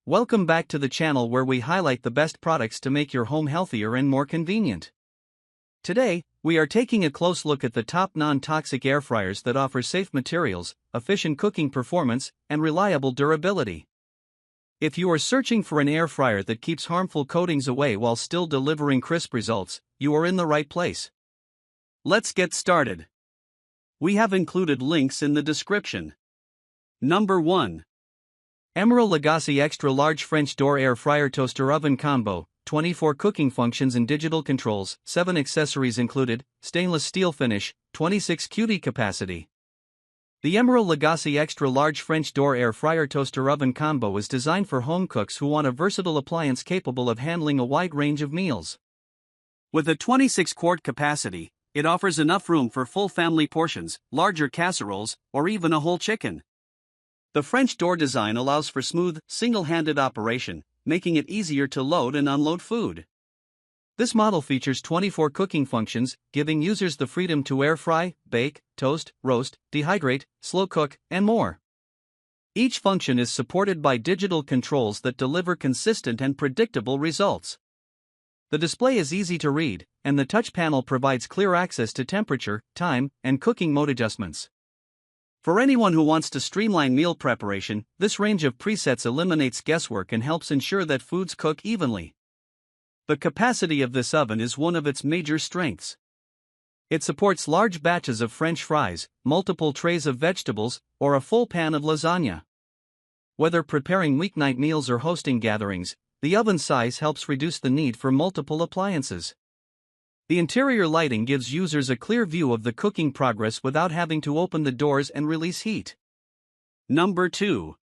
Welcome back to the channel where we highlight the best products to make your home healthier and more convenient. Today, we are taking a close look at the top non-toxic air fryers that offer safe materials, efficient cooking performance, and reliable durability. If you are searching for an air fryer that keeps harmful coatings away while still delivering crisp results, you are in the right place. Let's get started. We have included links in the description. Number 1. Emeril Lagasse Extra Large French Door Air Fryer Toaster Oven Combo, 24 cooking functions and digital controls, 7 accessories included, stainless steel finish, 26 QD capacity. The Emeril Lagasse Extra Large French Door Air Fryer Toaster Oven Combo is designed for home cooks who want a versatile appliance capable of handling a wide range of meals. With a 26-quart capacity, it offers enough room for full family portions, larger casseroles, or even a whole chicken. The French door design allows for smooth, single-handed operation, making it easier to load and unload food. This model features 24 cooking functions, giving users the freedom to air fry, bake, toast, roast, dehydrate, slow cook, and more. Each function is supported by digital controls that deliver consistent and predictable results. The display is easy to read, and the touch panel provides clear access to temperature, time, and cooking mode adjustments. For anyone who wants to streamline meal preparation, this range of presets eliminates guesswork and helps ensure that foods cook evenly. The capacity of this oven is one of its major strengths. It supports large batches of French fries, multiple trays of vegetables, or a full pan of lasagna. Whether preparing weeknight meals or hosting gatherings, the oven size helps reduce the need for multiple appliances. The interior lighting gives users a clear view of the cooking progress without having to open the doors and release heat. Number 2.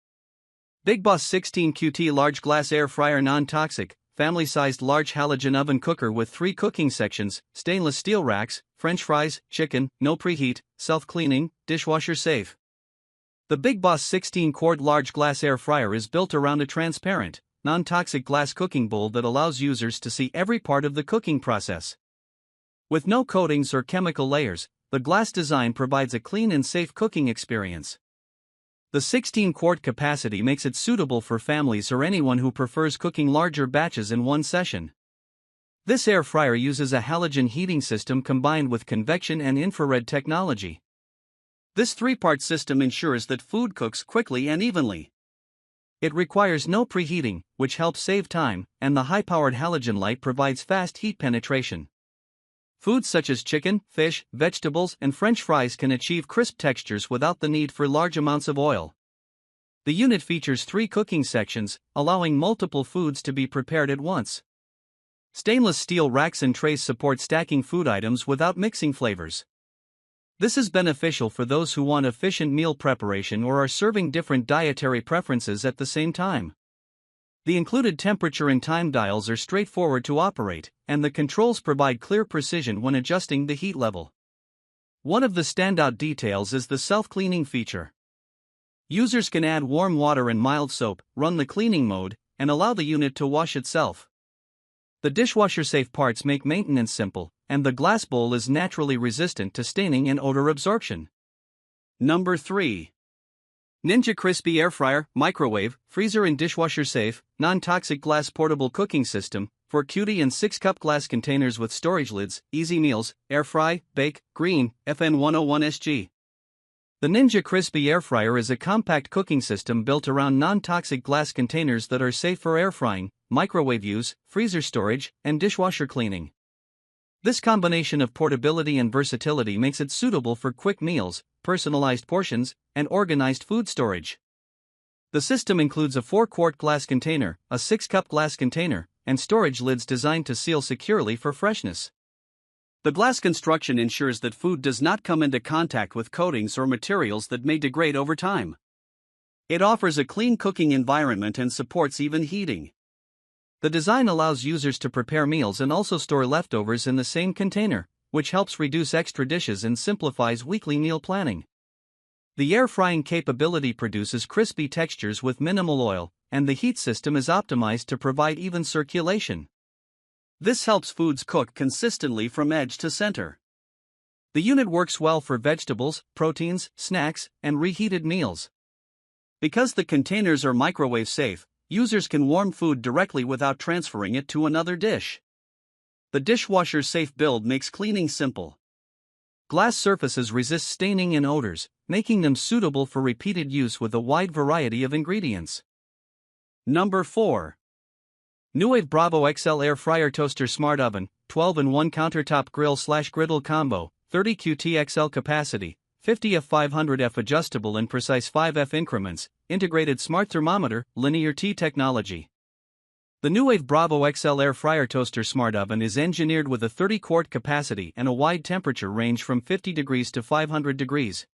Big Boss 16QT Large Glass Air Fryer Non-Toxic, Family-Sized Large Halogen Oven Cooker with 3 cooking sections, stainless steel racks, French fries, chicken, no preheat, self-cleaning, dishwasher safe. The Big Boss 16-quart Large Glass Air Fryer is built around a transparent, non-toxic glass cooking bowl that allows users to see every part of the cooking process. With no coatings or chemical layers, the glass design provides a clean and safe cooking experience. The 16-quart capacity makes it suitable for families or anyone who prefers cooking larger batches in one session. This air fryer uses a halogen heating system combined with convection and infrared technology. This 3-part system ensures that food cooks quickly and evenly. It requires no preheating, which helps save time, and the high-powered halogen light provides fast heat penetration. Foods such as chicken, fish, vegetables, and French fries can achieve crisp textures without the need for large amounts of oil. The unit features 3 cooking sections, allowing multiple foods to be prepared at once. Stainless steel racks and trays support stacking food items without mixing flavors. This is beneficial for those who want efficient meal preparation or are serving different dietary preferences at the same time. The included temperature and time dials are straightforward to operate, and the controls provide clear precision when adjusting the heat level. One of the standout details is the self-cleaning feature. Users can add warm water and mild soap, run the cleaning mode, and allow the unit to wash itself. The dishwasher-safe parts make maintenance simple, and the glass bowl is naturally resistant to staining and odor absorption. Number 3. Ninja Crispy Air Fryer, Microwave, Freezer and Dishwasher Safe, Non-Toxic Glass Portable Cooking System, for QD and 6-cup glass containers with storage lids, easy meals, air fry, bake, green, FN 101SG. The Ninja Crispy Air Fryer is a compact cooking system built around non-toxic glass containers that are safe for air frying, microwave use, freezer storage, and dishwasher cleaning. This combination of portability and versatility makes it suitable for quick meals, personalized portions, and organized food storage. The system includes a 4-quart glass container, a 6-cup glass container, and storage lids designed to seal securely for freshness. The glass construction ensures that food does not come into contact with coatings or materials that may degrade over time. It offers a clean cooking environment and supports even heating. The design allows users to prepare meals and also store leftovers in the same container, which helps reduce extra dishes and simplifies weekly meal planning. The air frying capability produces crispy textures with minimal oil, and the heat system is optimized to provide even circulation. This helps foods cook consistently from edge to center. The unit works well for vegetables, proteins, snacks, and reheated meals. Because the containers are microwave safe, users can warm food directly without transferring it to another dish. The dishwasher's safe build makes cleaning simple. Glass surfaces resist staining and odors, making them suitable for repeated use with a wide variety of ingredients. Number 4. Newave Bravo XL Air Fryer Toaster Smart Oven, 12-in-1 Countertop Grill/Griddle Combo, 30 QT XL capacity, 50F 500F adjustable in precise 5F increments, integrated smart thermometer, linear T technology. The Newave Bravo XL Air Fryer Toaster Smart Oven is engineered with a 30-quart capacity and a wide temperature range from 50 degrees to 500 degrees.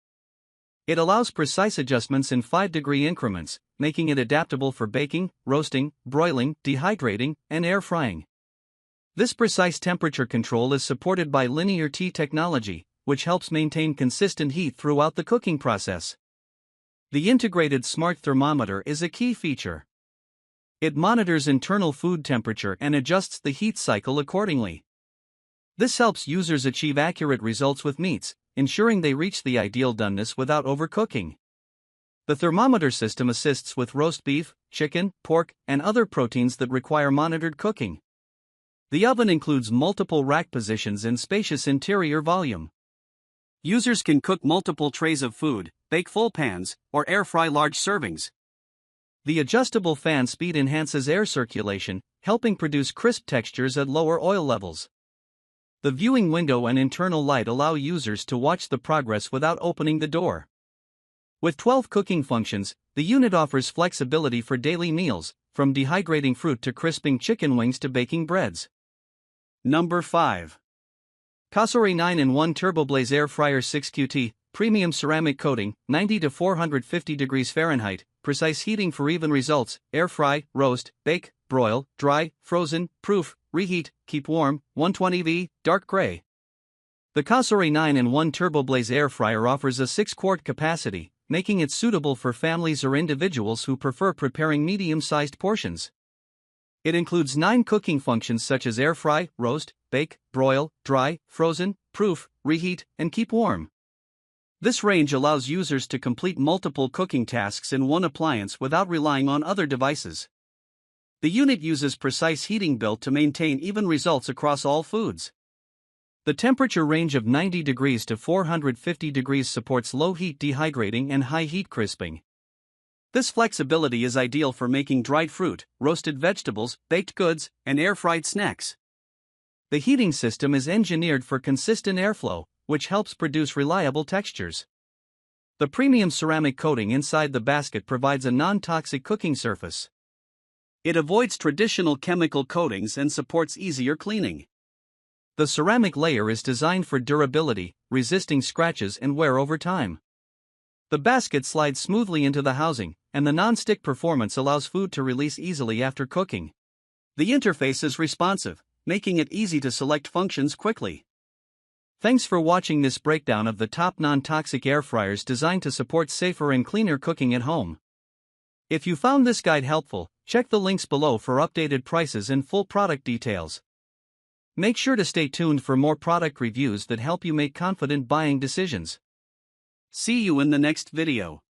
It allows precise adjustments in 5-degree increments, making it adaptable for baking, roasting, broiling, dehydrating, and air frying. This precise temperature control is supported by linear T technology, which helps maintain consistent heat throughout the cooking process. The integrated smart thermometer is a key feature. It monitors internal food temperature and adjusts the heat cycle accordingly. This helps users achieve accurate results with meats, ensuring they reach the ideal doneness without overcooking. The thermometer system assists with roast beef, chicken, pork, and other proteins that require monitored cooking. The oven includes multiple rack positions and spacious interior volume. Users can cook multiple trays of food, bake full pans, or air fry large servings. The adjustable fan speed enhances air circulation, helping produce crisp textures at lower oil levels. The viewing window and internal light allow users to watch the progress without opening the door. With 12 cooking functions, the unit offers flexibility for daily meals, from dehydrating fruit to crisping chicken wings to baking breads. Number 5. Cosori 9-in-1 TurboBlaze Air Fryer 6QT, Premium Ceramic Coating, 90 to 450 degrees Fahrenheit, precise heating for even results, air fry, roast, bake, broil, dry, frozen, proof, reheat, keep warm, 120V, dark gray. The Cosori 9-in-1 TurboBlaze Air Fryer offers a 6-quart capacity, making it suitable for families or individuals who prefer preparing medium-sized portions. It includes 9 cooking functions such as air fry, roast, bake, broil, dry, frozen, proof, reheat, and keep warm. This range allows users to complete multiple cooking tasks in one appliance without relying on other devices. The unit uses precise heating built to maintain even results across all foods. The temperature range of 90 degrees to 450 degrees supports low heat dehydrating and high heat crisping. This flexibility is ideal for making dried fruit, roasted vegetables, baked goods, and air-fried snacks. The heating system is engineered for consistent airflow, which helps produce reliable textures. The premium ceramic coating inside the basket provides a non-toxic cooking surface. It avoids traditional chemical coatings and supports easier cleaning. The ceramic layer is designed for durability, resisting scratches and wear over time. The basket slides smoothly into the housing, and the non-stick performance allows food to release easily after cooking. The interface is responsive, making it easy to select functions quickly. Thanks for watching this breakdown of the top non-toxic air fryers designed to support safer and cleaner cooking at home. If you found this guide helpful, check the links below for updated prices and full product details. Make sure to stay tuned for more product reviews that help you make confident buying decisions. See you in the next video.